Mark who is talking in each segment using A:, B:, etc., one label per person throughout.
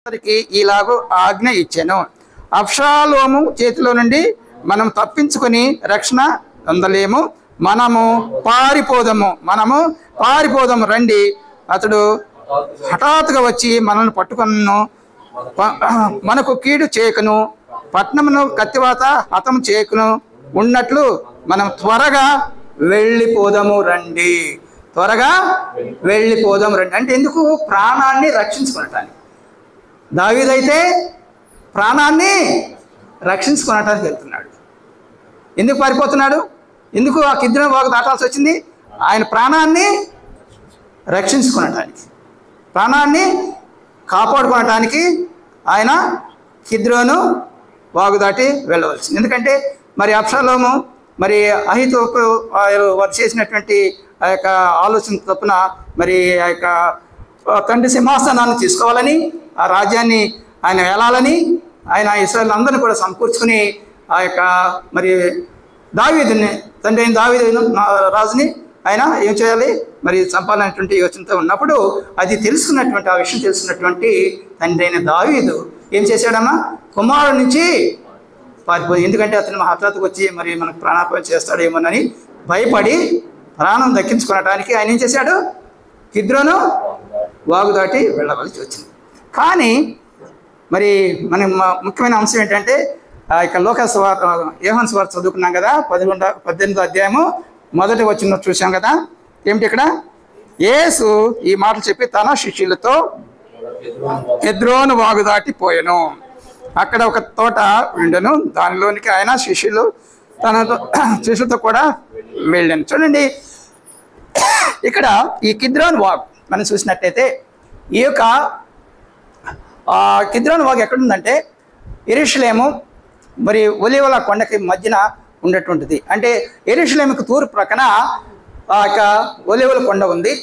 A: అతనికి ఈలాగు ఆజ్ఞ ఇచ్చాను, అబ్షాలోము చేతిలో నుండి మనం తప్పించుకొని రక్షణ పొందలేము, మనము పారిపోదాము రండి. అతడు హఠాత్తుగా వచ్చి మనల్ని పట్టుకొను, మనకు కీడు చేయకును, పట్టణమును కత్తివాత హతం చేయకును ఉన్నట్లు మనం త్వరగా వెళ్ళిపోదాము రండి. అంటే ఎందుకు? ప్రాణాన్ని రక్షించుకోవటానికి. దావీదైతే ప్రాణాన్ని రక్షించుకోవటానికి వెళ్తున్నాడు. ఎందుకు పారిపోతున్నాడు? ఎందుకు ఆ కిద్రోను వాగు దాటాల్సి వచ్చింది? ఆయన ప్రాణాన్ని రక్షించుకోవటానికి, ప్రాణాన్ని కాపాడుకోవటానికి ఆయన కిద్రోను వాగు దాటి వెళ్ళవలసింది. ఎందుకంటే మరి అబ్షాలోము మరి అహీతోపు వారు చేసినటువంటి ఆ యొక్క ఆలోచన తప్పున మరి ఆ యొక్క తండ్రి సింహాసనాన్ని తీసుకోవాలని, ఆ రాజ్యాన్ని ఆయన వెళ్ళాలని ఆయన ఇశ్రాయేలు అందరినీ కూడా సమకూర్చుకుని ఆ యొక్క మరి దావీదుని, తండ్రి అయిన దావీదు రాజుని ఆయన ఏం చేయాలి? మరి చంపాలనేటువంటి యోచనతో ఉన్నప్పుడు అది తెలుసుకున్నటువంటి, ఆ విషయం తెలుసుకున్నటువంటి తండ్రి అయిన దావీదు ఏం చేశాడమ్మా? కుమారుడి నుంచి పారిపోయి, ఎందుకంటే అతను హఠాత్తుకు వచ్చి మరి మనకు ప్రాణాపాయం చేస్తాడేమోనని భయపడి ప్రాణం దక్కించుకోవడానికి ఆయన ఏం చేశాడు? కిద్రోను వాగు దాటి వెళ్ళవలసి వచ్చింది. కానీ మరి మన ముఖ్యమైన అంశం ఏంటంటే ఆ యొక్క యోహాను సువార్త చదువుకున్నాం కదా, 18వ అధ్యాయము 1వ వచనం చూసాం కదా. ఏమిటి ఇక్కడ? యేసు ఈ మాటలు చెప్పి తన శిష్యులతో కిద్రోను వాగు దాటి పోయెను. అక్కడ ఒక తోట ఉండెను, దానిలోనికి ఆయన శిష్యులతో కూడా వెళ్ళాను. చూడండి, ఇక్కడ ఈ కిద్రోను వాగు మనం చూసినట్టయితే ఈ యొక్క కిద్రోను వాగు ఎక్కడుందంటే యెరూషలేము మరి ఒలీవల కొండకి మధ్యన ఉండేటువంటిది. అంటే యెరూషలేముకు తూర్పు ప్రక్కన ఆ యొక్క ఒలీవల కొండ ఉంది.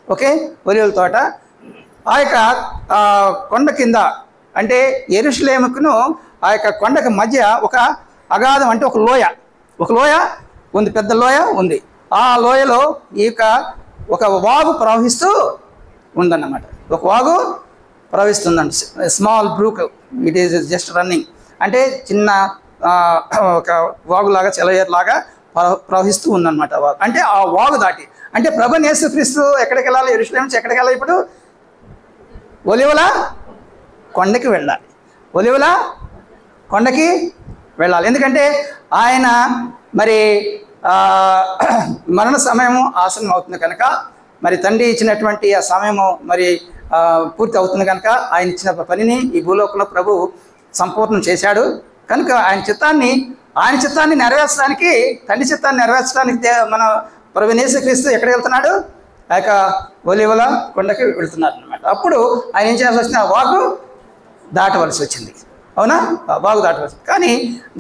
A: ఓకే, ఒలీవల తోట. ఆ యొక్క కొండ కింద అంటే యెరూషలేముకును ఆ యొక్క కొండకి మధ్య ఒక అగాధం, అంటే ఒక లోయ ఉంది, పెద్ద లోయ ఉంది. ఆ లోయలో ఈ యొక్క ఒక వాగు ప్రవహిస్తూ ఉందన్నమాట. ఒక వాగు ప్రవహిస్తుందండి, small brook, it is just running. అంటే చిన్న ఒక వాగులాగా, సెలయేరులాగా ప్రవహిస్తూ ఉందన్నమాట వాగు. అంటే ఆ వాగు దాటి, అంటే ప్రభువైన యేసుక్రీస్తు ఎక్కడికి వెళ్ళాలి? యెరూషలేము నుంచి ఎక్కడికి వెళ్ళాలి? ఇప్పుడు ఒలీవల కొండకి వెళ్ళాలి. ఒలీవల కొండకి వెళ్ళాలి. ఎందుకంటే ఆయన మరి మరణ సమయము ఆసన్నం అవుతుంది కనుక, మరి తండ్రి ఇచ్చినటువంటి ఆ సమయము మరి పూర్తి అవుతుంది కనుక, ఆయన ఇచ్చిన పనిని ఈ భూలోకంలో ప్రభు సంపూర్ణం చేశాడు కనుక ఆయన చిత్తాన్ని నెరవేర్చడానికి, తండ్రి చిత్తాన్ని నెరవేర్చడానికి మన ప్రభువైన యేసుక్రీస్తు ఎక్కడికి వెళ్తున్నాడు? ఆ యొక్క ఒలీవల కొండకి వెళ్తున్నారు అనమాట. అప్పుడు ఆయన ఏం చేయాల్సి వచ్చింది? ఆ వాగు దాటవలసి వచ్చింది. అవునా? వాగు దాటవలసి. కానీ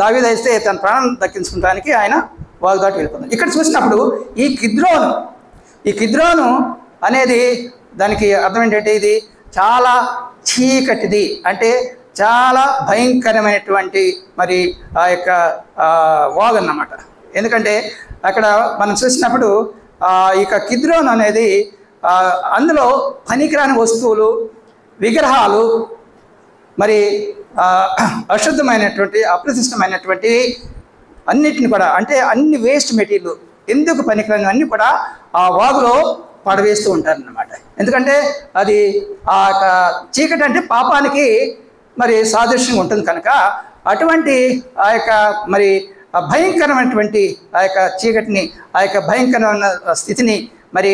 A: దావీదు అయితే తన ప్రాణం దక్కించుకోవడానికి ఆయన వాగు దాటి వెళ్ళిపోతుంది. ఇక్కడ చూసినప్పుడు ఈ కిద్రోను అనేది దానికి అర్థం ఏంటంటే ఇది చాలా చీకటిది, అంటే చాలా భయంకరమైనటువంటి మరి ఆ యొక్క వాగు అన్నమాట. ఎందుకంటే అక్కడ మనం చూసినప్పుడు ఇక కిద్రోను అనేది అందులో పనికిరాని వస్తువులు, విగ్రహాలు, మరి అశుద్ధమైనటువంటి, అప్రతిష్టమైనటువంటి అన్నిటిని కూడా, అంటే అన్ని వేస్ట్ మెటీరియల్, ఎందుకు పనికిరాని అన్నీ కూడా ఆ వాగులో పడవేస్తూ ఉంటారన్నమాట. ఎందుకంటే అది ఆ యొక్క చీకటి అంటే పాపానికి మరి సాదృశ్యంగా ఉంటుంది కనుక, అటువంటి ఆ యొక్క మరి భయంకరమైనటువంటి ఆ యొక్క చీకటిని, ఆ యొక్క భయంకరమైన స్థితిని మరి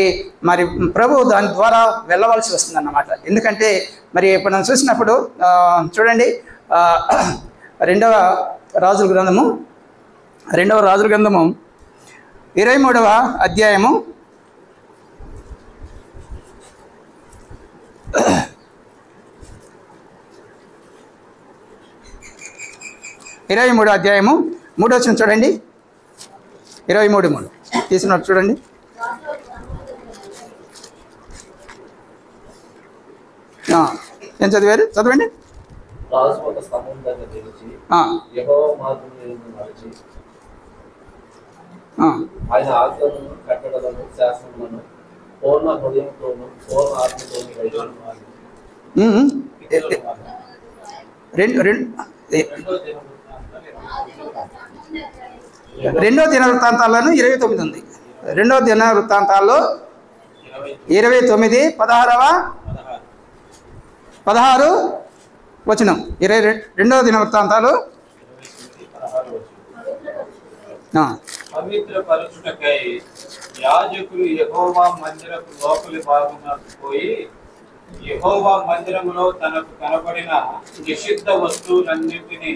A: ప్రభు దాని ద్వారా వెళ్ళవలసి వస్తుంది అన్నమాట. ఎందుకంటే మరి ఇప్పుడు మనం చూసినప్పుడు చూడండి, 2వ రాజుల గ్రంథము 23వ అధ్యాయము 23వ అధ్యాయము 3వ వచనం చూడండి. 23:3 తీసుకున్నట్టు చూడండి. ఏం చదివారు? చదవండి.
B: ఆయన ఆజ్ఞలను కట్టడలను శాసనములను పూర్ణ హృదయంతోను పూర్ణ ఆత్మతోను
A: రెండో దినవృత్తాంతాల్లోనూ 29 ఉంది. రెండో దినవృత్తాంతాల్లో 29 16 వచనం. 22వ దినవృత్తాంతాలు
B: పవిత్రపరచుటకై యాజకులు యెహోవా మందిరపు లోపలి భాగమున పోయి యెహోవా మందిరములో తనకు కనబడిన నిషిద్ధ వస్తువులన్నిటినీ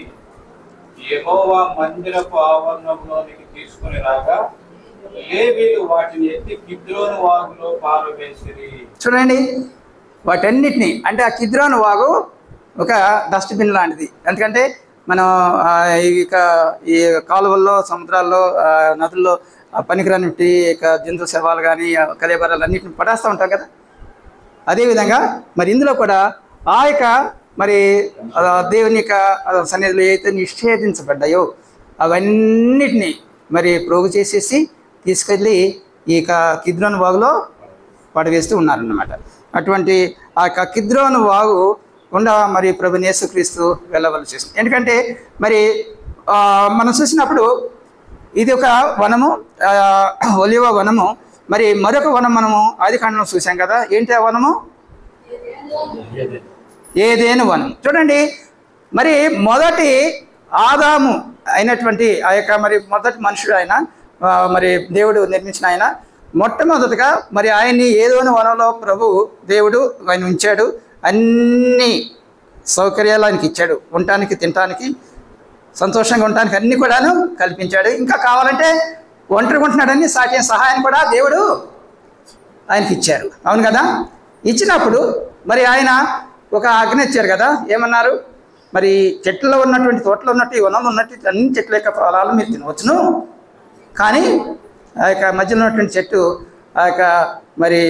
B: యెహోవా మందిరపు ఆవరణంలోనికి తీసుకుని రాగా లేవీయులు వాటిని ఎత్తి కిద్రోను వాగులో పారవేసిరి.
A: చూడండి, వాటన్నిటిని అంటే ఆ కిద్రోను వాగు ఒక డస్ట్బిన్ లాంటిది. ఎందుకంటే మనం ఇక ఈ కాలువల్లో, సముద్రాల్లో, నదుల్లో పనికిరాని ఇక జంతు శవాలు కానీ కలేబరాలు అన్నింటిని పడేస్తూ ఉంటాం కదా. అదేవిధంగా మరి ఇందులో కూడా ఆ యొక్క మరి దేవుని యొక్క సన్నిధిలో ఏదైతే నిషేధించబడ్డాయో అవన్నిటినీ మరి ప్రోగు చేసేసి తీసుకెళ్ళి ఈ కిద్రోను వాగులో పడవేస్తూ ఉన్నారన్నమాట. అటువంటి ఆ యొక్క కిద్రోను వాగు గుండా మరి ప్రభువైన యేసుక్రీస్తు వెళ్ళవలసి వస్తుంది. ఎందుకంటే మరి మనం చూసినప్పుడు ఇది ఒక వనము, ఒలీవ వనము. మరి మరొక వనం మనము ఆదికాండంలో చూసాం కదా. ఏంటి ఆ వనము? ఏదేను వనం. చూడండి, మరి మొదటి ఆదాము అయినటువంటి ఆ యొక్క మరి మొదటి మనుషుడు ఆయన, మరి దేవుడు నిర్మించిన ఆయన, మొట్టమొదటిగా మరి ఆయన్ని ఏదోని వనంలో ప్రభు దేవుడు ఆయన ఉంచాడు. అన్ని సౌకర్యాలు ఆయనకి ఇచ్చాడు, ఉండటానికి, తినటానికి, సంతోషంగా ఉండటానికి అన్ని కూడాను కల్పించాడు. ఇంకా కావాలంటే ఒంటరిగా ఉంటున్నాడని సాటి సహాయాన్ని కూడా దేవుడు ఆయనకి ఇచ్చారు. అవును కదా. ఇచ్చినప్పుడు మరి ఆయన ఒక ఆజ్ఞ ఇచ్చారు కదా. ఏమన్నారు? మరి చెట్లలో ఉన్నటువంటి, తోటలో ఉన్నట్టు, ఈ వనంలో ఉన్నట్టు అన్ని చెట్ల యొక్క ఫలాలు మీరు తినవచ్చును, కానీ ఆ యొక్క మధ్యలో ఉన్నటువంటి చెట్టు ఆ యొక్క మరి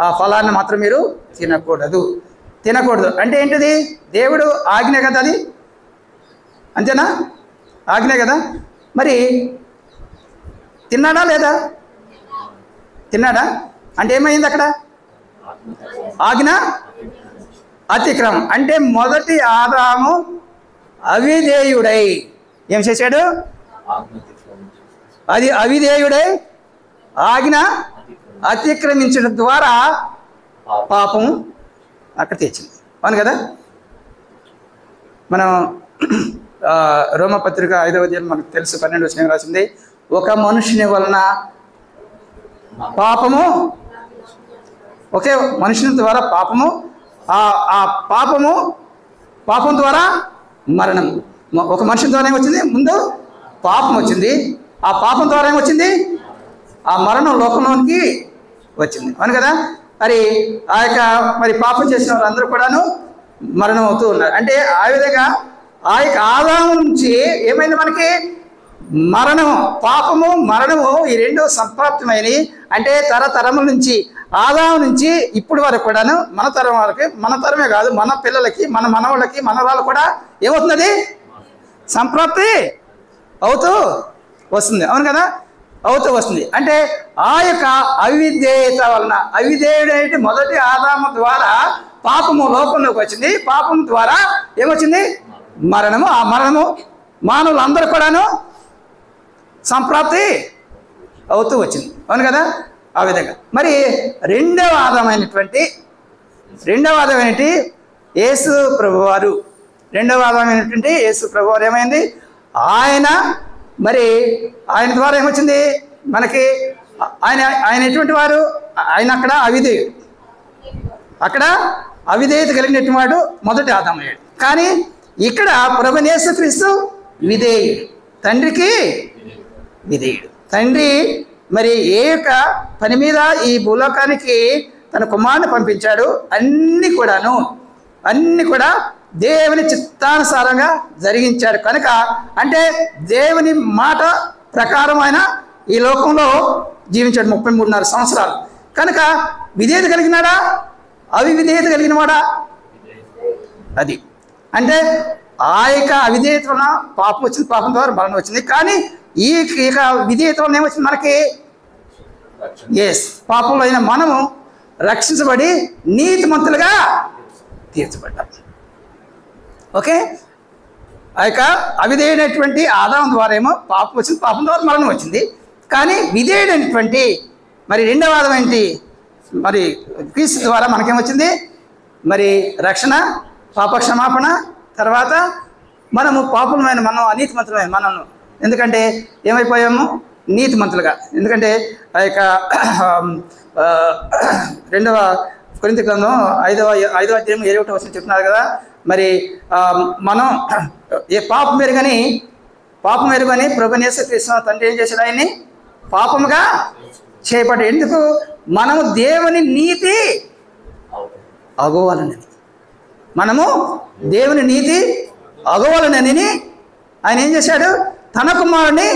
A: ఆ ఫలాన్ని మాత్రం మీరు తినకూడదు. అంటే ఏంటిది? దేవుడు ఆజ్ఞ కదా అది, అంతేనా? ఆజ్ఞ కదా. మరి తిన్నాడా లేదా? తిన్నాడా? అంటే ఏమైంది అక్కడ? ఆజ్ఞ అతిక్రమం. అంటే మొదటి ఆదాము అవిధేయుడై ఏం చేశాడు? అది అవిధేయుడై ఆజ్ఞ అతిక్రమించడం ద్వారా పాపం అక్కడ తెచ్చింది. అవును కదా. మనం రోమపత్రిక 5వ అధ్యాయం మనకు తెలుసు, 12వ వచనం రాసింది, ఒక మనుషుని వలన పాపము, ఒకే మనుషుని ద్వారా పాపము, ఆ పాపం ద్వారా మరణం. ఒక మనుషుని ద్వారా ఏమొచ్చింది? ముందు పాపం వచ్చింది. ఆ పాపం ద్వారా ఏమొచ్చింది? ఆ మరణం లోకంలోనికి వచ్చింది. అవును కదా. మరి ఆ యొక్క మరి పాపం చేసిన వాళ్ళందరూ కూడాను మరణం అవుతూ ఉన్నారు. అంటే ఆ విధంగా ఆ యొక్క ఆదాము నుంచి ఏమైంది? మనకి మరణము, పాపము, మరణము ఈ రెండు సంప్రాప్తమైనవి. అంటే తరతరముల నుంచి, ఆదాము నుంచి ఇప్పుడు వరకు కూడాను మన తరం వాళ్ళకి, మన తరమే కాదు, మన పిల్లలకి, మన మనవాళ్ళకి, మన వాళ్ళు కూడా ఏమవుతున్నది? సంప్రాప్తి అవుతూ వస్తుంది. అవును కదా. అవుతూ వస్తుంది. అంటే ఆ యొక్క అవిధేయత వలన, అవిధేయుడైతే మొదటి ఆదాము ద్వారా పాపము లోకంలోకి వచ్చింది. పాపం ద్వారా ఏమొచ్చింది? మరణము. ఆ మరణము మానవులందరూ కూడాను సంప్రాప్తి అవుతూ వచ్చింది. అవును కదా. ఆ విధంగా మరి రెండవ ఆదామైనటువంటి యేసు ప్రభువారు, రెండవ ఆదామైనటువంటి యేసు ప్రభువారు ఏమైంది? ఆయన మరి ఆయన ద్వారా ఏమొచ్చింది మనకి? ఆయన ఎటువంటి వారు? ఆయన అక్కడ అవిధేయుడు, అక్కడ అవిధేయత కలిగినటువంటి వాడు మొదటి ఆదాము అయ్యాడు. కానీ ఇక్కడ ప్రభువైన యేసుక్రీస్తు విధేయుడు, తండ్రికి విధేయుడు. తండ్రి మరి ఏ యొక్క పని మీద ఈ భూలోకానికి తన కుమారుని పంపించాడు, అన్నీ కూడా దేవుని చిత్తానుసారంగా జరిగించాడు కనుక, అంటే దేవుని మాట ప్రకారం ఆయన ఈ లోకంలో జీవించాడు 33.5 సంవత్సరాలు. కనుక విధేయత కలిగినాడా? అవిధేయత కలిగిన వాడా? అది అంటే ఆ యొక్క అవిధేయత వలన పాపం వచ్చింది, పాపం ద్వారా మరణం వచ్చింది. కానీ ఈ విధేయత వలన ఏమొచ్చింది మనకి? పాపంలో అయిన మనము రక్షించబడి నీతిమంతులుగా తీర్చబడ్డాం. ఓకే. ఆ యొక్క అవిధేయుడైనటువంటి ఆదాము ద్వారా ఏమో పాపం వచ్చింది, పాపం ద్వారా మరణం వచ్చింది. కానీ విధేయుడైనటువంటి మరి రెండవ ఆదాం ఏంటి, మరి క్రీస్తు ద్వారా మనకేమొచ్చింది, మరి రక్షణ, పాప క్షమాపణ, తర్వాత మనము పాపమైన మనం అనీతిమంతులమైన మనము, ఎందుకంటే ఏమైపోయాము, నీతిమంతులుగా. ఎందుకంటే ఆ యొక్క 2వ కొరింథీ గ్రంథం 5వ అధ్యాయం 21వ వచనం చెప్తున్నారు కదా, మరి మనం పాపం ఎరుగని ప్రభువైన యేసుక్రీస్తు తండ్రి ఏం చేశాడు, ఆయన్ని పాపముగా చేయబడ్డ. ఎందుకు, మనము దేవుని నీతి అగోవాలనని, మనము దేవుని నీతి అగోవాలనని ఆయన ఏం చేశాడు, తన కుమారుని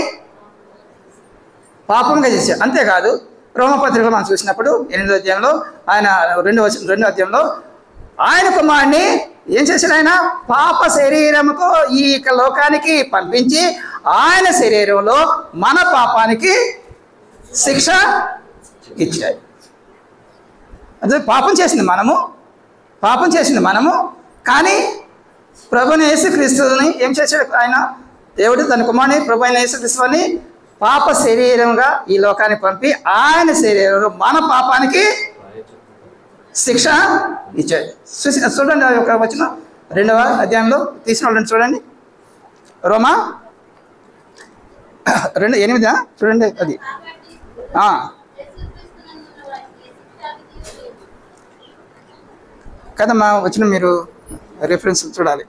A: పాపంగా చేశాడు. అంతేకాదు రోమపత్రికలో మనం చూసినప్పుడు 8వ అధ్యాయంలో ఆయన 2వ అధ్యాయంలో ఆయన కుమారుని ఏం చేశాడు, ఆయన పాప శరీరముతో ఈ లోకానికి పంపించి ఆయన శరీరంలో మన పాపానికి శిక్ష ఇచ్చాడు. అదే పాపం చేసింది మనము, కానీ ప్రభువైన యేసుక్రీస్తుని ఏం చేశాడు, ఆయన దేవుడు తన కుమారుని ప్రభువైన యేసుక్రీస్తుని పాప శరీరంగా ఈ లోకానికి పంపి ఆయన శరీరంలో మన పాపానికి శిక్ష ఇచ్చాడు. చూడండి ఒక వచనం 2వ అధ్యాయంలో తీసిన వాళ్ళని చూడండి, రోమా 2:8 చూడండి. అది కదమ్మా, వచ్చిన మీరు రిఫరెన్స్ చూడాలి.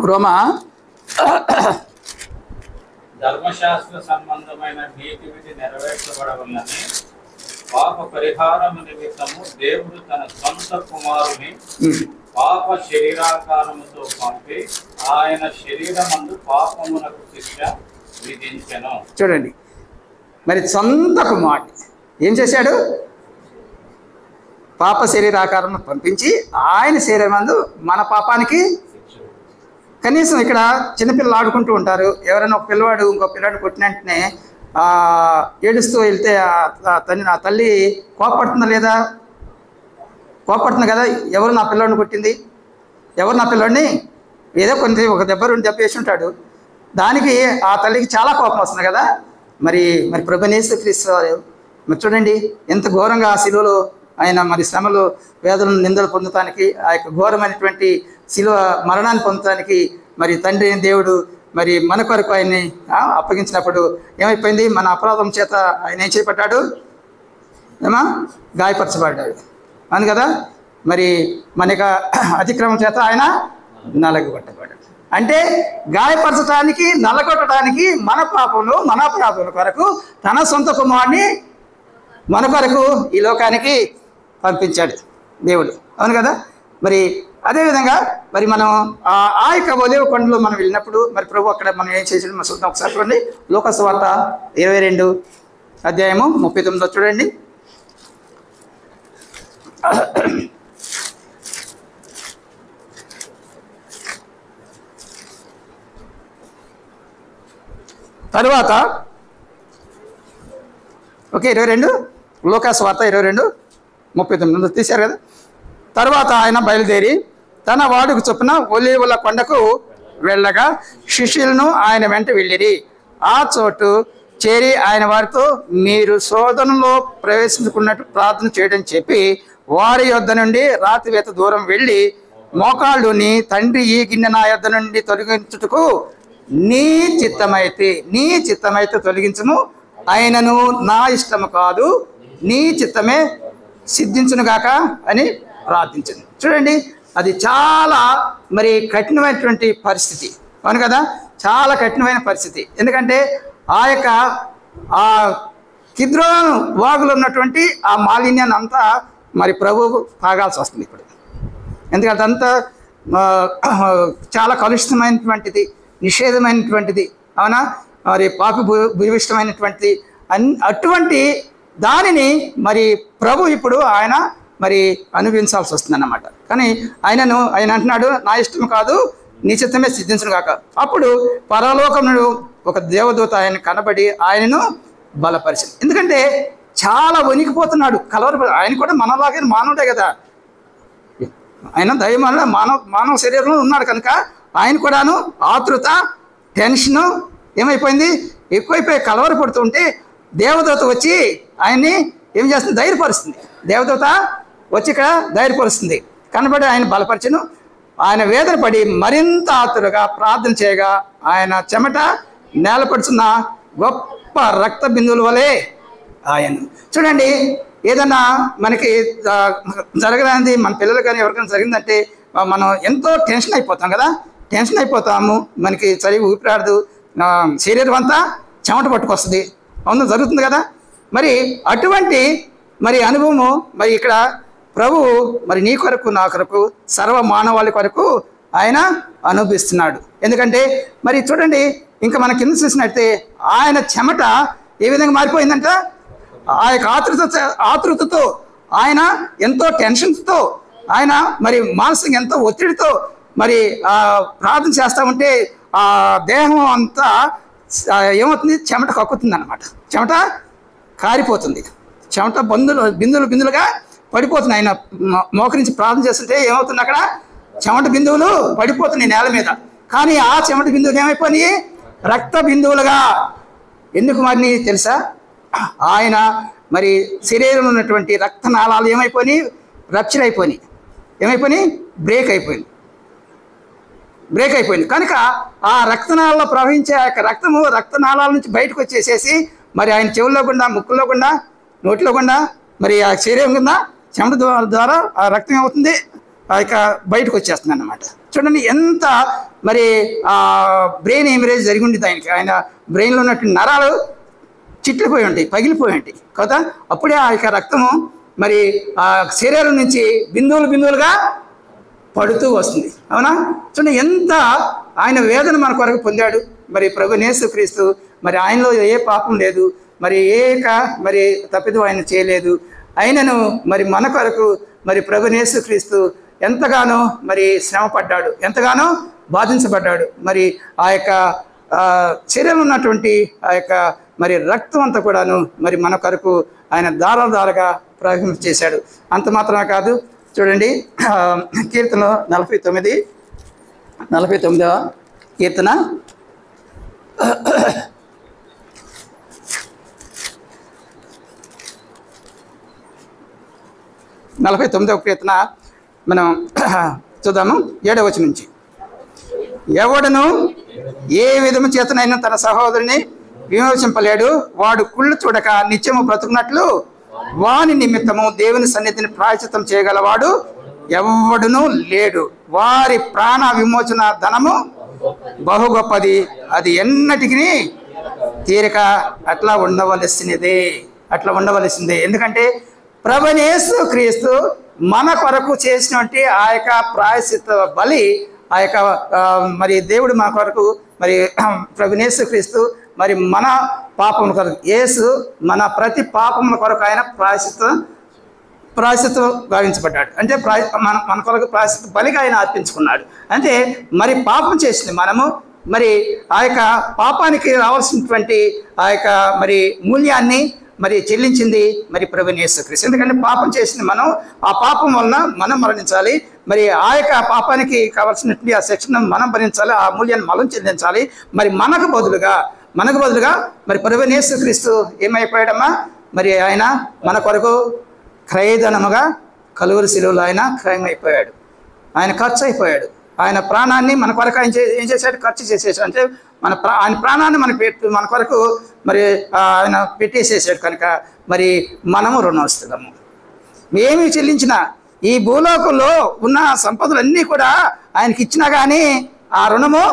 A: రోమా
B: ధర్మశాస్త్ర సంబంధమైన నీతి విధి నెరవేర్చబడవలనని పాప పరిహారము నిమిత్తము దేవుడు తన సొంత కుమారుని పాప శరీరాకారముతో పంపి ఆయన శరీరమందు పాపమునకు శిక్ష విధించెను.
A: చూడండి, మరి సొంత కుమారుడు ఏం చేశాడు, పాప శరీరాకారం పంపించి ఆయన శరీరమందు మన పాపానికి. కనీసం ఇక్కడ చిన్నపిల్లలు ఆడుకుంటూ ఉంటారు, ఎవరైనా ఒక పిల్లవాడు ఇంకో పిల్లవాడు కొట్టిన వెంటనే ఏడుస్తూ వెళ్తే ఆ తల్లి కోపడుతుందా లేదా, కోపడుతుంది కదా, ఎవరు నా పిల్లవాడిని కొట్టింది, ఎవరు నా పిల్లవాడిని, ఏదో ఒక దెబ్బ 2 దెబ్బ వేసి ఉంటాడు, దానికి ఆ తల్లికి చాలా కోపం వస్తుంది కదా. మరి ప్రభువైన యేసుక్రీస్తు మరి చూడండి ఎంత ఘోరంగా ఆ శిలువలో ఆయన మరి శ్రమలు, వేదనలు, నిందలు పొందటానికి, ఆ యొక్క ఘోరమైనటువంటి శిలువ మరణాన్ని పొందటానికి మరి తండ్రి దేవుడు మరి మన కొరకు ఆయన్ని అప్పగించినప్పుడు ఏమైపోయింది, మన అపరాధం చేత ఆయన ఏం చేయబడ్డాడు, గాయపరచబడ్డాడు. అవును కదా, మరి మన యొక్క అతిక్రమం చేత ఆయన నలగొట్టబడ్డాడు. అంటే గాయపరచడానికి, నలగొట్టడానికి మన పాపంలో మన అపరాధముల కొరకు తన సొంత కుమారుని మన కొరకు ఈ లోకానికి పంపించాడు దేవుడు. అవును కదా, మరి అదేవిధంగా మరి మనం ఆ యొక్క ఒలీవ కొండలో మనం వెళ్ళినప్పుడు మరి ప్రభు అక్కడ మనం ఏం చేసాడు మనం చూద్దాం ఒకసారి. చూడండి, లూకా సువార్త 22 అధ్యాయము 39 చూడండి. తరువాత 22 లూకా సువార్త 22:39 తీశారు కదా. తర్వాత ఆయన బయలుదేరి తన వాడుకు చొప్పున ఒలీవల కొండకు వెళ్ళగా శిష్యులను ఆయన వెంట వెళ్ళిరి. ఆ చోటు చేరి ఆయన వారితో, మీరు శోధనలో ప్రవేశించుకున్నట్టు ప్రార్థన చేయడం చెప్పి వారి యొద్ద నుండి రాతివేత దూరం వెళ్ళి మోకాళ్ళుని, తండ్రి ఈ గిన్నె నా యొద్ద నుండి తొలగించుటకు నీ చిత్తమైతే తొలగించుము, ఆయనను నా ఇష్టము కాదు నీ చిత్తమే సిద్ధించునుగాక అని ప్రార్థించింది. చూడండి, అది చాలా మరి కఠినమైనటువంటి పరిస్థితి. అవును కదా, చాలా కఠినమైన పరిస్థితి. ఎందుకంటే ఆ కిద్రోను వాగులో ఉన్నటువంటి ఆ మాలిన్యాన్ని అంతా మరి ప్రభువు తాగాల్సి వస్తుంది ఇప్పుడు. ఎందుకంటే అంతా చాలా కలుషితమైనటువంటిది, నిషేధమైనటువంటిది. అవునా, మరి పాపి భూయిష్టమైనటువంటిది. అటువంటి దానిని మరి ప్రభు ఇప్పుడు ఆయన మరి అనుభవించాల్సి వస్తుంది అన్నమాట. కానీ ఆయన అంటున్నాడు, నా ఇష్టం కాదు నీ చిత్తమే సిద్ధించును కాక. అప్పుడు పరలోకమును ఒక దేవదూత ఆయన కనబడి ఆయనను బలపరిచింది. ఎందుకంటే చాలా వణికిపోతున్నాడు, ఆయన కూడా మనలాగే మానవుడే కదా, ఆయన దైవం మానవ శరీరంలో ఉన్నాడు కనుక ఆయన కూడాను ఆతృత, టెన్షను ఏమైపోయింది, ఎక్కువైపోయి కలవరపడుతుంటే దేవదూత వచ్చి ఆయన్ని ఏం చేస్తుంది, ధైర్యపరుస్తుంది. దేవదూత వచ్చి ఇక్కడ ధైర్యపరుస్తుంది, కనబడి ఆయన బలపరచను. ఆయన వేదన పడి మరింత ఆతురుగా ప్రార్థన చేయగా ఆయన చెమట నేలపడుచున్న గొప్ప రక్త బిందువుల వలె ఆయన. చూడండి, ఏదన్నా మనకి జరగడానికి మన పిల్లలు కానీ ఎవరికైనా జరిగిందంటే మనం ఎంతో టెన్షన్ అయిపోతాం కదా, టెన్షన్ అయిపోతాము. మనకి సరిగా ఊపిరాడదు, శరీరం అంతా చెమట పట్టుకొస్తుంది, అవును జరుగుతుంది కదా. మరి అటువంటి మరి అనుభవము మరి ఇక్కడ ప్రభువు మరి నీ కొరకు నా కొరకు సర్వ మానవాళి కొరకు ఆయన అనుభవిస్తున్నాడు. ఎందుకంటే మరి చూడండి, ఇంకా మన కింద చూసినట్టే ఆయన చెమట ఏ విధంగా మారిపోయిందంట, ఆ యొక్క ఆతృతతో ఆయన ఎంతో టెన్షన్తో ఆయన మరి మానసికంగా ఎంతో ఒత్తిడితో మరి ప్రార్థన చేస్తూ ఉంటే ఆ దేహం అంతా ఏమవుతుంది, చెమట కక్కుతుంది అన్నమాట. చెమట కారిపోతుంది, చెమట బిందులుగా పడిపోతున్నాయి. ఆయన మోకరించి ప్రార్థన చేస్తుంటే ఏమవుతుంది, అక్కడ చెమట బిందువులు పడిపోతున్నాయి నేల మీద. కానీ ఆ చెమట బిందువులు ఏమైపోయినాయి, రక్త బిందువులుగా. ఎందుకు మరి తెలుసా, ఆయన మరి శరీరంలో ఉన్నటువంటి రక్తనాళాలు ఏమైపోయినాయి, రప్చర్ అయిపోయినాయి, బ్రేక్ అయిపోయింది. కనుక ఆ రక్తనాళాల్లో ప్రవహించే ఆ యొక్క రక్తము రక్తనాళాల నుంచి బయటకు వచ్చేసేసి మరి ఆయన చెవుల్లో గుండా, ముక్కుల్లో గుండా, నోట్లో గుండా, మరి ఆ శరీరం కింద చెమట ద్వారా ఆ రక్తం ఏమవుతుంది, ఆ యొక్క బయటకు వచ్చేస్తుంది అన్నమాట. చూడండి ఎంత మరి బ్రెయిన్ హెమరేజ్ జరిగి ఉండేది ఆయనకి. ఆయన బ్రెయిన్లో ఉన్నటువంటి నరాలు చిట్లిపోయి ఉంటాయి, పగిలిపోయి ఉంటాయి కదా. అప్పుడే ఆ యొక్క రక్తము మరి ఆ శరీరం నుంచి బిందువులుగా పడుతూ వస్తుంది, అవునా. చూడండి ఎంత ఆయన వేదన మన కొరకు పొందాడు. మరి ప్రభువైన యేసుక్రీస్తు మరి ఆయనలో ఏ పాపం లేదు, మరి మరి తప్పిదం ఆయన చేయలేదు. ఆయనను మరి మన కొరకు మరి ప్రభువైన యేసుక్రీస్తు ఎంతగానో మరి శ్రమ పడ్డాడు, ఎంతగానో బాధించబడ్డాడు. మరి ఆ యొక్క శరీరంలో ఉన్నటువంటి ఆ యొక్క మరి రక్తం అంతా కూడాను మరి మన కొరకు ఆయన దారాలుగా ప్రయోగం చేశాడు. అంత మాత్రమే కాదు, చూడండి కీర్తన 49వ కీర్తన 49వ కీర్తన మనం చూద్దాము 7వ వచనం నుంచి. ఎవడను ఏ విధము చేతనైనా తన సహోదరుని విమోచింపలేడు, వాడు కుళ్ళు చూడక నిత్యము బ్రతుకున్నట్లు వాని నిమిత్తము దేవుని సన్నిధిని ప్రాయశ్చిత్తం చేయగలవాడు ఎవడునూ లేడు. వారి ప్రాణ విమోచన ధనము బహు గొప్పది, అది ఎన్నటికి తీరిక అట్లా ఉండవలసిందే. ఎందుకంటే ప్రభువైన యేసుక్రీస్తు మన కొరకు చేసినటువంటి ఆ యొక్క ప్రాయశ్చిత్త బలి, ఆ యొక్క మరి దేవుడు మన కొరకు మరి ప్రభువైన యేసుక్రీస్తు మరి మన పాపముల కొరకు, యేసు మన ప్రతి పాపముల కొరకు ఆయన ప్రాయశ్చిత్తం గావించబడ్డాడు. అంటే మన కొరకు ప్రాయశ్చిత్త బలిగా ఆయన అర్పించుకున్నాడు. అంటే మరి పాపం చేసింది మనము, మరి ఆ యొక్క పాపానికి రావాల్సినటువంటి ఆ యొక్క మరి మూల్యాన్ని మరి చెల్లించింది మరి ప్రభువైన యేసుక్రీస్తు. ఎందుకంటే పాపం చేసింది మనం, ఆ పాపం వలన మనం మరణించాలి. మరి ఆ యొక్క పాపానికి కావాల్సినటువంటి ఆ శిక్షను మనం భరించాలి, ఆ మూల్యాన్ని మనం చెల్లించాలి. మరి మనకు బదులుగా మరి ప్రభువైన యేసుక్రీస్తు ఏమైపోయాడమ్మా, మరి ఆయన మన కొరకు క్రయధనముగా కలువరి శిలువలో ఆయన క్రయమైపోయాడు, ఆయన ఖర్చు అయిపోయాడు. ఆయన ప్రాణాన్ని మన కొరకు ఆయన ఏం చేశాడు, ఖర్చు చేసేసాడు. అంటే ఆయన ప్రాణాన్ని మన కొరకు మరి ఆయన పెట్టేసేసాడు. కనుక మరి మనము రుణవస్తులము. ఏమి చెల్లించినా ఈ భూలోకంలో ఉన్న సంపదలన్నీ కూడా ఆయనకి ఇచ్చినా కానీ ఆ రుణము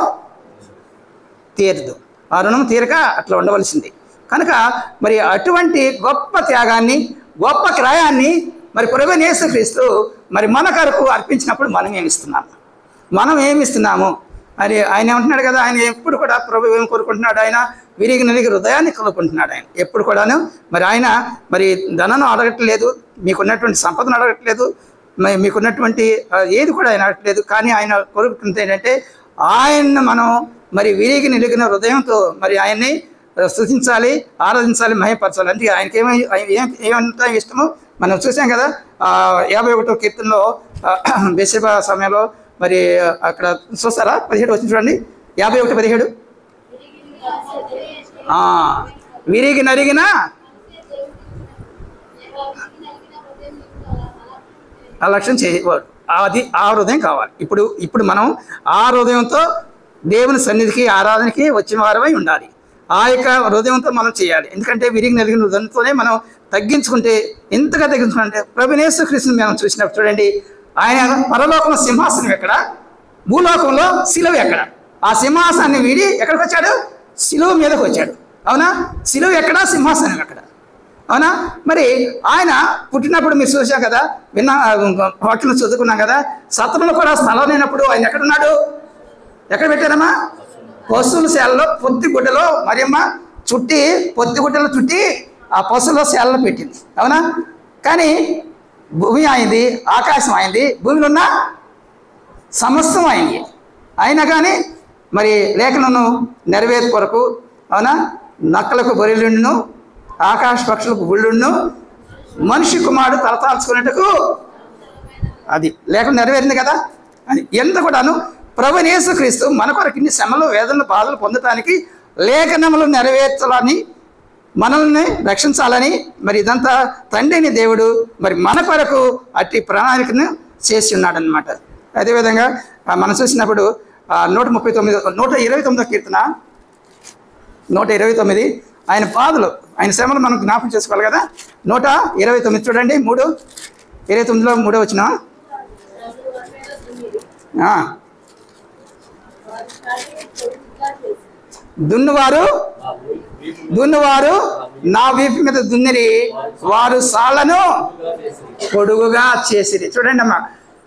A: తీరదు, ఆ రుణం తీరక అట్లా ఉండవలసింది. కనుక మరి అటువంటి గొప్ప త్యాగాన్ని, గొప్ప క్రయాన్ని మరి ప్రభువైన యేసుక్రీస్తు మరి మన కొరకు అర్పించినప్పుడు మనం ఏమిస్తున్నాము అని ఆయన ఏమంటున్నాడు కదా. ఆయన ఎప్పుడు కూడా ప్రభు ఏం కోరుకుంటున్నాడు, ఆయన విరిగి హృదయాన్ని కోరుకుంటున్నాడు. ఆయన ఎప్పుడు కూడాను మరి ఆయన మరి ధనను అడగట్లేదు, మీకున్నటువంటి సంపదను అడగట్లేదు, మీకున్నటువంటి ఏది కూడా ఆయన అడగట్లేదు. కానీ ఆయన కోరుకుంటుంది ఏంటంటే ఆయన్ని మనం మరి విరిగి నిలిగిన హృదయంతో మరి ఆయన్ని స్తుతించాలి, ఆరాధించాలి, మహిమపరచాలి. అంటే ఆయనకి ఏమంతా ఇష్టమో మనం చూసాం కదా. 51వ కీర్తనలో బెత్షెబా సమయంలో మరి అక్కడ చూస్తారా 17 వచ్చింది చూడండి, 51:17. విరిగి నరిగిన అలక్ష్యం చేయవాడు, అది ఆ హృదయం కావాలి. ఇప్పుడు మనం ఆ హృదయంతో దేవుని సన్నిధికి ఆరాధనకి వచ్చిన వారమై ఉండాలి. ఆ యొక్క హృదయంతో మనం చేయాలి. ఎందుకంటే విరిగి నలిగిన హృదయంతోనే మనం తగ్గించుకుంటే, ఎంతగా తగ్గించుకుంటే ప్రభువైన యేసుక్రీస్తుని మనం చూసినప్పుడు చూడండి, ఆయన పరలోకంలో సింహాసనం ఎక్కడ, భూలోకంలో శిలువ ఎక్కడ? ఆ సింహాసనాన్ని వీడి ఎక్కడికి వచ్చాడు? శిలువ మీదకి వచ్చాడు. అవునా? శిలువ ఎక్కడ, సింహాసనం ఎక్కడ? అవునా? మరి ఆయన పుట్టినప్పుడు మీరు చూసాం కదా, వాటిలో చదువుకున్నాం కదా, సత్రంలో కూడా స్థలం లేనప్పుడు ఆయన ఎక్కడున్నాడు? ఎక్కడ పెట్టారమ్మా? పశువుల శాలలో పొత్తిగుడ్డలో మరియమ్మ పొత్తిగుడ్డలో చుట్టి ఆ పశువుల శాలలో పెట్టింది. అవునా? కానీ భూమి అయింది, ఆకాశం అయింది, భూమిలో ఉన్న సమస్తం అయింది. అయినా కానీ మరి లేఖలను నెరవేర్పు కొరకు, అవునా, నక్కలకు బొరెలుండును, ఆకాశ పక్షులకు గుళ్ళుండును, మనిషి కుమారుడు తలతాల్చుకునేటకు, అది లేఖనం నెరవేరింది కదా. అని ఎంత కూడాను ప్రభువైన యేసుక్రీస్తు మన కొరకు ఇన్ని శ్రమలు, వేదనలు, బాధలు పొందటానికి, లేఖనములు నెరవేర్చాలని, మనల్ని రక్షించాలని, మరి ఇదంతా తండ్రిని దేవుడు మరి మన కొరకు అట్టి ప్రణాళికను చేసి ఉన్నాడనమాట. అదేవిధంగా మనం చూసినప్పుడు 129వ కీర్తన 129 ఆయన పాదలు, ఆయన శ్రమలు మనం జ్ఞాపకం చేసుకోవాలి కదా. 129 చూడండి, 29లో 3 వచ్చిన దున్నువారు నా వీపు మీద దున్నిరి, వారు సాళ్లను పొడుగుగా చేసిరి. చూడండి అమ్మా,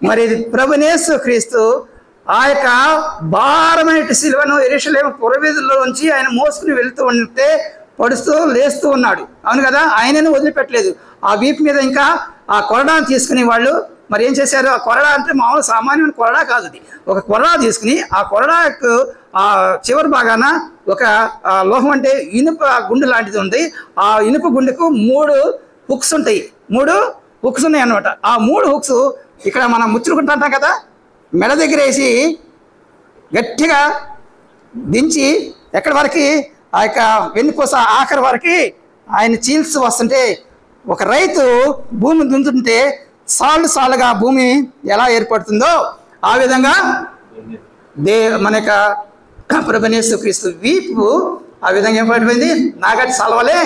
A: మరి ప్రభువైన యేసుక్రీస్తు ఆ యొక్క భారమైన శిలువను యెరూషలేము పురవీధుల్లో ఉంచి ఆయన మోసుకుని వెళ్తూ ఉంటే పడుస్తూ లేస్తూ ఉన్నాడు. అవును కదా? ఆయనను వదిలిపెట్టలేదు. ఆ వీపు మీద ఇంకా ఆ కొరడాను తీసుకుని వాళ్ళు మరి ఏం చేశారు? ఆ కొరడా అంటే మామూలు సామాన్యమైన కొరడా కాదు, అది ఒక కొరడా తీసుకుని ఆ కొరడాకు ఆ చివరి భాగాన ఒక లోహం అంటే ఇనుప గుండు లాంటిది ఉంది. ఆ ఇనుప గుండెకు 3 హుక్స్ ఉంటాయి. 3 హుక్స్ ఉన్నాయి అన్నమాట. ఆ 3 హుక్స్ ఇక్కడ మనం ముచ్చుకుంటాం కదా, మెడ దగ్గర వేసి గట్టిగా దించి ఎక్కడి వరకు, ఆ యొక్క వెన్నుపూస ఆఖరి వరకు ఆయన చీల్చి వస్తుంటే, ఒక రైతు భూమి దున్నుతుంటే సాలుగా భూమి ఎలా ఏర్పడుతుందో ఆ విధంగా మన యొక్క ప్రభువైన యేసుక్రీస్తు వీపు ఆ విధంగా ఏం పడిపోయింది? నాగటి సాల్వలే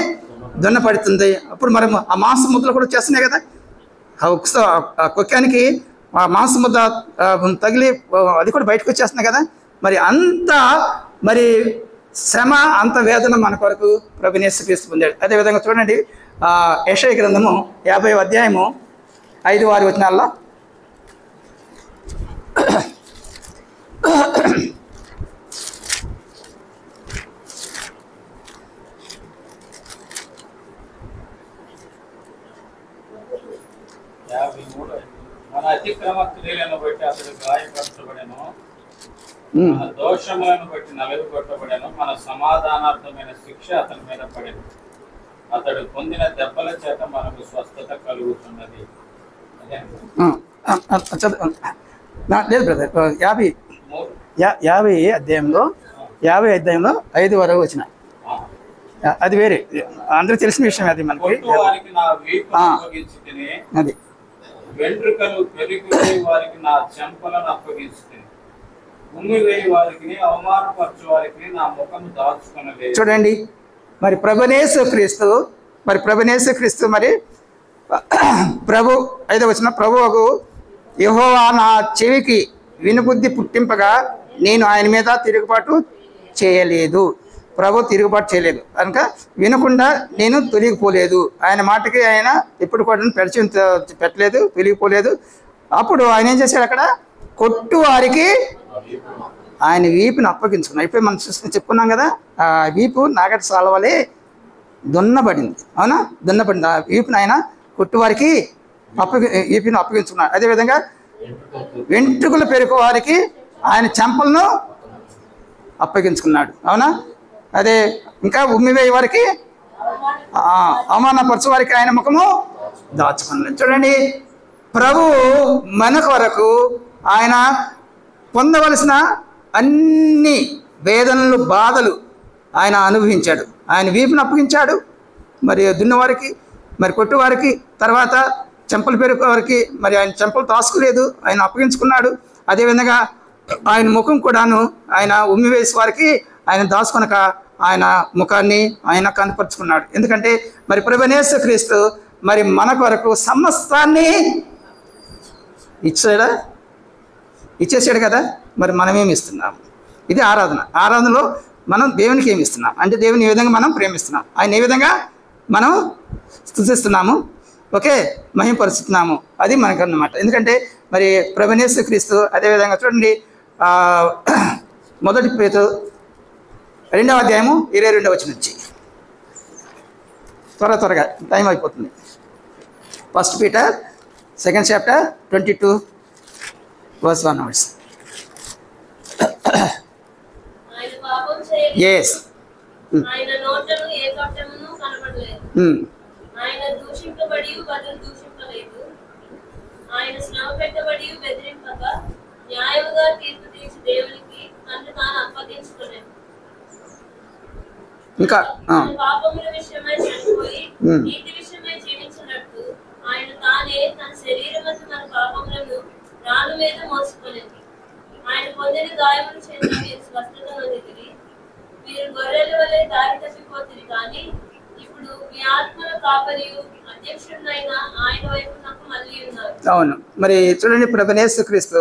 A: దున్నపడుతుంది. అప్పుడు మరి ఆ మాంసం ముద్దలు కూడా వచ్చేస్తున్నాయి కదా, ఆ కుక్కానికి ఆ మాంసం ముద్ద తగిలి అది కూడా బయటకు వచ్చేస్తున్నాయి కదా. మరి అంత మరి శ్రమ, అంత వేదన మన కొరకు ప్రభువైన యేసుక్రీస్తు పొందాడు. అదేవిధంగా చూడండి, యెషయా గ్రంథము 50వ అధ్యాయము 5-6 వచనాల్లో
B: మన అతిక్రమ క్రియలను బట్టి అతడు గాయపరచబడెను, మన దోషములను బట్టి నలుగుకొట్టబడెను, మన సమాధానార్థమైన శిక్ష అతని మీద పడెను, అతడు పొందిన దెబ్బల చేత మనకు స్వస్థత కలుగుతున్నది.
A: లేదు బ్రదర్, 50 అధ్యాయంలో 5 వరకు వచ్చిన అది వేరే, అందరూ తెలిసిన విషయం అది మనకి. అది
B: వెంట్రుకలు పెరిగిపోయి వారికి నా చెంపలను అప్పగించుతుంది, ఉమ్మివేయి వారికి, అవమానపరచు వారికి నా ముఖం దాచుకొనలేదు.
A: చూడండి, మరి ప్రభువైన యేసుక్రీస్తు మరి ప్రభు 5వ వచనం, ప్రభువుకు యెహోవా నా చెవికి వినుబుద్ధి పుట్టింపగా నేను ఆయన మీద తిరుగుబాటు చేయలేదు. ప్రభు తిరుగుబాటు చేయలేదు కనుక వినకుండా నేను తొలగిపోలేదు. ఆయన మాటకి ఆయన ఎప్పుడు కూడా పరిచయం పెట్టలేదు, తొలగిపోలేదు. అప్పుడు ఆయన ఏం చేశాడు? అక్కడ కొట్టు వారికి ఆయన వీపుని అప్పగించుకున్నాడు. ఇప్పుడు మనం చెప్పుకున్నాం కదా, ఆ వీపు నాగటి సాల్వలే దున్నబడింది. అవునా? దున్నబడింది. ఆ వీపుని ఆయన కొట్టువారికి వీపుని అప్పగించుకున్నాడు. అదేవిధంగా వెంట్రుకలు పెరుగు వారికి ఆయన చెంపలను అప్పగించుకున్నాడు. అవునా? అదే ఇంకా ఉమ్మివేయి వారికి, అవమానపరచు వారికి ఆయన ముఖము దాచుకున్నాడు. చూడండి, ప్రభు మన కొరకు ఆయన పొందవలసిన అన్ని వేదనలు బాధలు ఆయన అనుభవించాడు. ఆయన వీపును అప్పగించాడు, మరి దున్నవారికి, మరి కొట్టువారికి, తర్వాత చెంపలు పెరుకోవారికి, మరి ఆయన చెంపలు తాసుకోలేదు, ఆయన అప్పగించుకున్నాడు. అదేవిధంగా ఆయన ముఖం కూడాను ఆయన ఉమ్మివేసి వారికి ఆయన దాచుకొనక ఆయన ముఖాన్ని ఆయన కనపరుచుకున్నాడు. ఎందుకంటే మరి ప్రభువైన యేసుక్రీస్తు మరి మన కొరకు సమస్తాన్ని ఇచ్చేసాడు కదా. మరి మనమేమి ఇస్తున్నాము? ఇది ఆరాధనలో మనం దేవునికి ఏమి ఇస్తున్నాం అంటే దేవుని ఏ విధంగా మనం ప్రేమిస్తున్నాం, ఆయన ఏ విధంగా మనం స్తుతిస్తున్నాము, ఓకే, మహిమపరుస్తున్నాము, అది మనకన్నమాట. ఎందుకంటే మరి ప్రభువైన యేసుక్రీస్తు అదేవిధంగా చూడండి, 1 పేతురు 2వ అధ్యాయము 22వ వచనం నుంచి, త్వరగా టైం అయిపోతుంది. 1 Peter 2nd chapter 22 verse 1 onwards. Yes.
C: ఆయన నోటను ఏ కపటమును కనబడలేదు. ఆయన దూషింపబడి బదులు దూషింపలేదు. ఆయన శ్రమ పెట్టబడి బెదిరింపక న్యాయముగా తీర్పు తీర్చి దేవునికి తనను తాను అప్పగించుకోలేదు.
A: ఇంకా
C: పాపముల విషయమై చనిపోయి నీతి విషయమై జీవించినట్టు ఆయన తానే తన శరీరమందు మన పాపములను రాళ్ళ మీద మోసుకోలేదు. ఆయన పొందిన గాయములు చేత మీరు స్వస్థత నొందితిరి. మీరు గొర్రెల వలె దారి తప్పిపోతుంది, కానీ ఇప్పుడు మీ ఆత్మల కాపరియు అధ్యక్షుడైన ఆయన వైపు నాకు మళ్ళీ ఉన్నారు.
A: అవును, మరి చూడండి, ప్రభువైన యేసుక్రీస్తు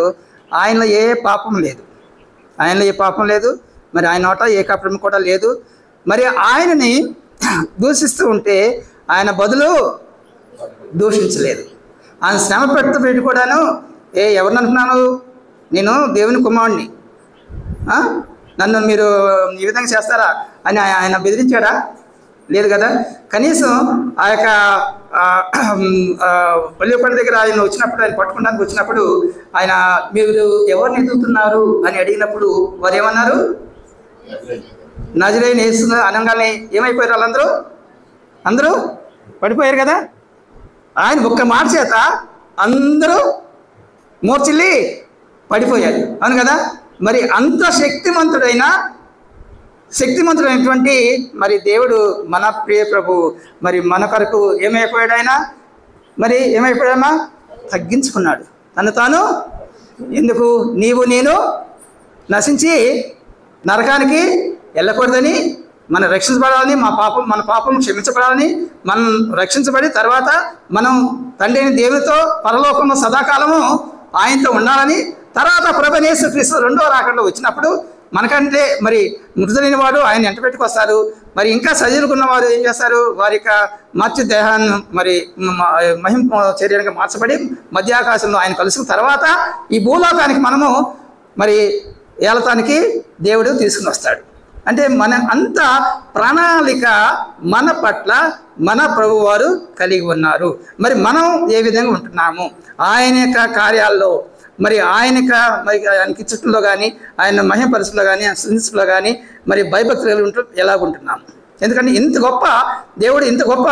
A: ఆయనలో ఏ పాపం లేదు, మరి ఆయన నోట ఏ కపటం కూడా లేదు. మరి ఆయనని దూషిస్తూ ఉంటే ఆయన బదులు దూషించలేదు. ఆయన శ్రమ పెట్టి కూడాను ఎవరిని అంటున్నాను, నేను దేవుని కుమారుడిని, నన్ను మీరు ఈ విధంగా చేస్తారా అని ఆయన బెదిరించాడా? లేదు కదా. కనీసం ఆ యొక్క పల్లెపల్లి దగ్గర ఆయన వచ్చినప్పుడు, ఆయన పట్టుకోవడానికి వచ్చినప్పుడు ఆయన మీరు ఎవరిని ఎదుగుతున్నారు అని అడిగినప్పుడు వారు ఏమన్నారు? నజరేయుని యేసు అనగానే ఏమైపోయారు? వాళ్ళందరూ పడిపోయారు కదా. ఆయన ఒక్క మాట చేత అందరూ మూర్చిల్లి పడిపోయారు, అవును కదా. మరి అంత శక్తిమంతుడైనటువంటి మరి దేవుడు మన ప్రియ ప్రభు మరి మన కొరకు ఏమైపోయాడు? ఆయన మరి ఏమైపోయామా? తగ్గించుకున్నాడు తను తాను. ఎందుకు? నీవు నేను నశించి నరకానికి వెళ్ళకూడదని, మనం రక్షించబడాలని, మన పాపం క్షమించబడాలని, మనం రక్షించబడి తర్వాత మనం తండ్రి అయిన దేవునితో పరలోకంలో సదాకాలము ఆయనతో ఉండాలని, తర్వాత ప్రభువైన యేసుక్రీస్తు 2వ రాకడలో వచ్చినప్పుడు మనకంటే మరి మృతులైన వాడు ఆయన ఎంట పెట్టుకొస్తారు. మరి ఇంకా సజీవులుకున్న వారు ఏం చేస్తారు? వారి యొక్క మత్స్య దేహాన్ని మరి మహిమ శరీరంగా మార్చబడి మధ్యాకాశంలో ఆయన కలుసుకున్న తర్వాత ఈ భూలోకానికి మనము మరి ఏలతానికి దేవుడు తీసుకుని వస్తాడు. అంటే మన అంత ప్రణాళిక మన పట్ల మన ప్రభువారు కలిగి ఉన్నారు. మరి మనం ఏ విధంగా ఉంటున్నాము ఆయన యొక్క కార్యాల్లో, మరి ఆయనకి చుట్టూలో కానీ, ఆయన మహిమపరుసులో కానీ, సునిసులో కానీ మరి భయభక్తులు ఎలాగుంటున్నాము? ఎందుకంటే ఇంత గొప్ప దేవుడు ఇంత గొప్ప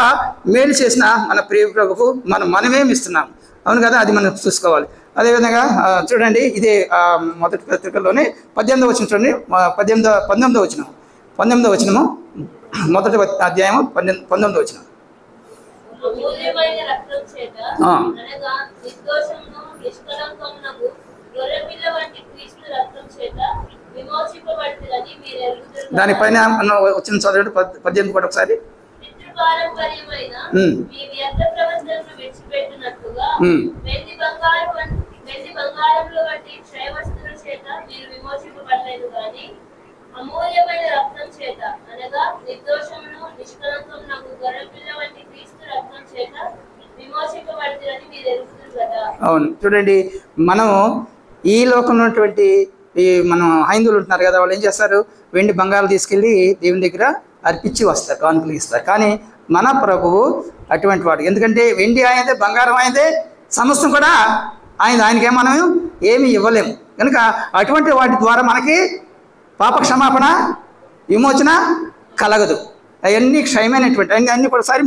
A: మేలు చేసిన మన ప్రియ ప్రభుకు మనమేమి ఇస్తున్నాం, అవును కదా. అది మనం చూసుకోవాలి. అదేవిధంగా చూడండి, ఇదే మొదటి పత్రికలోనే 18వ వచనం చూడండి, 19వ వచనము, మొదటి అధ్యాయము 19వ వచనం. దానిపైన వచ్చిన చదవండి 18 కూడా ఒకసారి.
C: అమూల్యమైన రక్తం చేత అనగా నిర్దోషమును నిష్కలంకమునగు గొర్రెపిల్ల వంటి క్రీస్తు రక్తం చేత విమోచింపబడుతుందని మీరు ఎరుగుదురు కదా.
A: అవును, చూడండి, మనం ఈ లోకంలో ఉన్నటువంటి మనం హైందువులు ఉంటున్నారు కదా, వాళ్ళు ఏం చేస్తారు? వెండి బంగారం తీసుకెళ్ళి దేవుని దగ్గర అర్పించి వస్తారు, కానుకలు ఇస్తారు. కానీ మన ప్రభువు అటువంటి వాడు. ఎందుకంటే వెండి ఆయనదే, బంగారం ఆయనదే, సమస్తం కూడా ఆయనకే మనం ఏమీ ఇవ్వలేము. కనుక అటువంటి వాటి ద్వారా మనకి పాప క్షమాపణ, విమోచన కలగదు. అవన్నీ క్షయమైనటువంటి అన్నీ కూడా ఒకసారి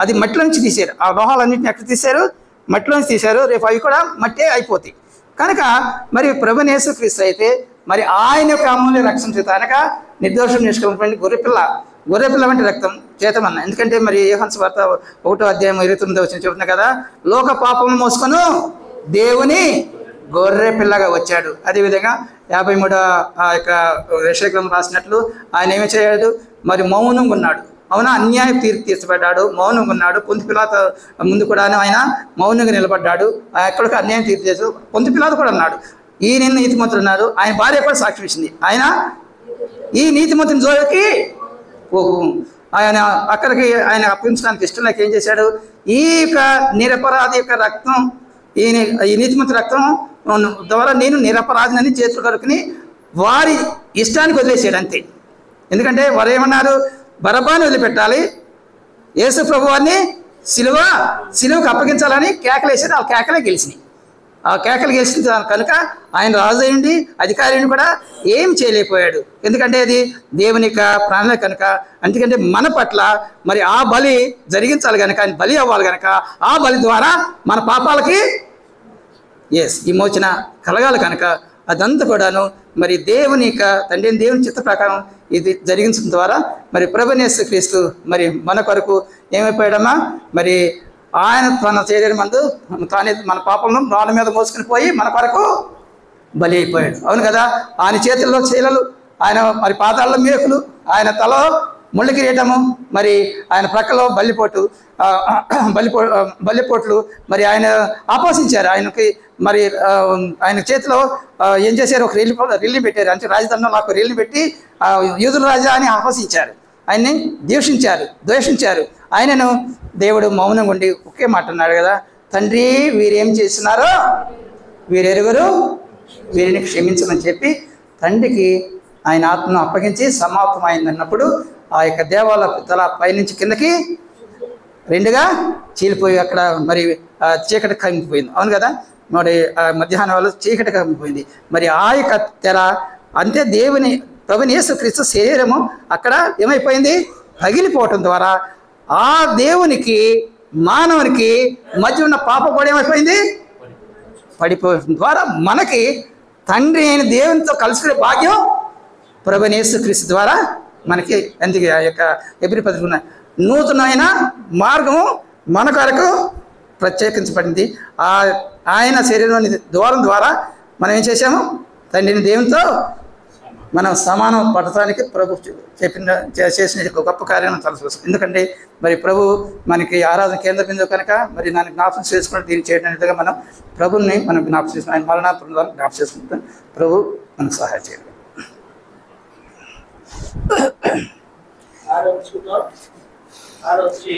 A: అది మట్టిలో నుంచి తీశారు. ఆ లోహాలన్నింటినీ ఎక్కడ తీశారు? మట్టిలో నుంచి తీశారు. రేపు అవి కూడా మట్టే అయిపోతాయి. కనుక మరి ప్రభువైన యేసుక్రీస్తు అయితే మరి ఆయన యొక్క అమూల్య రక్తం చేత అనగా నిర్దోషం నిష్కలమైనటువంటి గొర్రెపిల్ల వంటి రక్తం చేతమన్నా. ఎందుకంటే మరి యోహాను సువార్త 1:29 చెబుతున్నా కదా, లోక పాపం మోసుకొను దేవుని గొర్రె పిల్లగా వచ్చాడు. అదేవిధంగా 53వ యొక్క యెషయా రాసినట్లు ఆయన ఏమి చేయడు, మరి మౌనంగా ఉన్నాడు. అవునా, అన్యాయం తీర్చబడ్డాడు, మౌనంగా ఉన్నాడు. పొంతి పిలాతు ముందు కూడా ఆయన మౌనంగా నిలబడ్డాడు. ఎక్కడికి అన్యాయం తీర్పు చేశాడు. పొంతి పిలాతు కూడా అన్నాడు, ఈ నేను నీతిమంతుడు ఉన్నారు. ఆయన భార్య కూడా సాక్షి ఇచ్చింది, ఆయన ఈ నీతిమంతుని జోలికి పోకు. ఆయన అక్కడికి ఆయన అప్పించడానికి ఇష్టం లేక ఏం చేశాడు, ఈ యొక్క నిరపరాధి యొక్క రక్తం, ఈ నీతిమంతు రక్తం ద్వారా నేను నిరపరాధిని చేతులు కడుక్కుని వారి ఇష్టానికి వదిలేసాడు అంతే. ఎందుకంటే వారు ఏమన్నారు, బరబ్బాని వదిలిపెట్టాలి, యేసు ప్రభు వారిని సిలువకు అప్పగించాలని కేకలేసాడు. ఆ కేకలే గెలిచినాయి. ఆ కేకలు గెలిచిన కనుక ఆయన రాజు అయ్యండి, అధికారి కూడా ఏం చేయలేకపోయాడు. ఎందుకంటే అది దేవుని యొక్క ప్రాణాలే కనుక. ఎందుకంటే మన పట్ల మరి ఆ బలి జరిగించాలి కనుక, ఆయన బలి అవ్వాలి కనుక, ఆ బలి ద్వారా మన పాపాలకి విమోచన కలగాలి కనుక అదంతా కూడాను మరి దేవుని యొక్క తండ్రి దేవుని చిత్త ప్రకారం ఇది జరిగించడం ద్వారా మరి ప్రభువైన యేసుక్రీస్తు మరి మన కొరకు ఏమైపోయాడమ్మా, మరి ఆయన తన శరీరం మందు తానే మన పాపలను రాళ్ళ మీద మోసుకుని పోయి మన కొరకు బలి అయిపోయాడు. అవును కదా, ఆయన చేతుల్లో చీలలు, ఆయన మరి పాదాల్లో మేకులు, ఆయన తలలో ముళ్ళ కిరీటము, మరి ఆయన ప్రక్కలో బల్లిపోట్లు మరి ఆయన ఆపోషించారు. ఆయనకి మరి ఆయన చేతిలో ఏం చేశారు, ఒక రిల్ని పెట్టారు. అంటే రాజధానిలో నాకు రిల్ని పెట్టి యూదుల రాజా అని ఆపోషించారు. ఆయన్ని ద్వేషించారు. ఆయనను దేవుడు మౌనంగా ఉండి ఒకే మాట అన్నాడు కదా, తండ్రి వీరేం చేస్తున్నారో వీరెరుగురు, వీరిని క్షమించమని చెప్పి తండ్రికి ఆయన ఆత్మను అప్పగించి సమాప్తమైంది అన్నప్పుడు ఆ యొక్క దేవాలయ తల పైనుంచి కిందకి రెండుగా చీలిపోయి అక్కడ మరి చీకటి కమ్మిపోయింది. అవును కదా, మరి మధ్యాహ్నం వల్ల చీకటి కమ్మిపోయింది. మరి ఆ యొక్క తెర అంతే దేవుని ప్రభువైన యేసుక్రీస్తు శరీరము అక్కడ ఏమైపోయింది, పగిలిపోవటం ద్వారా ఆ దేవునికి మానవునికి మధ్య ఉన్న పాప కూడా ఏమైపోయింది, పడిపోవడం ద్వారా మనకి తండ్రి అయిన దేవునితో కలుసుకునే భాగ్యం ప్రభువైన యేసుక్రీస్తు ద్వారా మనకి అందుకే ఆ యొక్క ఎబ్రీ పత్రిక నూతనమైన మార్గము మన కొరకు ప్రత్యేకించబడింది. ఆయన శరీరంలోని ద్వారం ద్వారా మనం ఏం చేశాము, తండ్రిని దేవునితో మనం సమానం పడటానికి ప్రభు చేసిన గొప్ప కార్యం తలసొస్తుంది. ఎందుకంటే మరి ప్రభు మనకి ఆరాధన కేంద్ర బిందువు కనుక మరి దాన్ని జ్ఞాపకం చేసుకుని దీన్ని చేయడానికి మనం ప్రభుని మనం జ్ఞాపకం చేసుకుని ఆయన మరణాత్మ ద్వారా జ్ఞాపకం చేసుకుంటాం. ప్రభు మనకు సహాయం చేయాలి.
D: ఆరోచి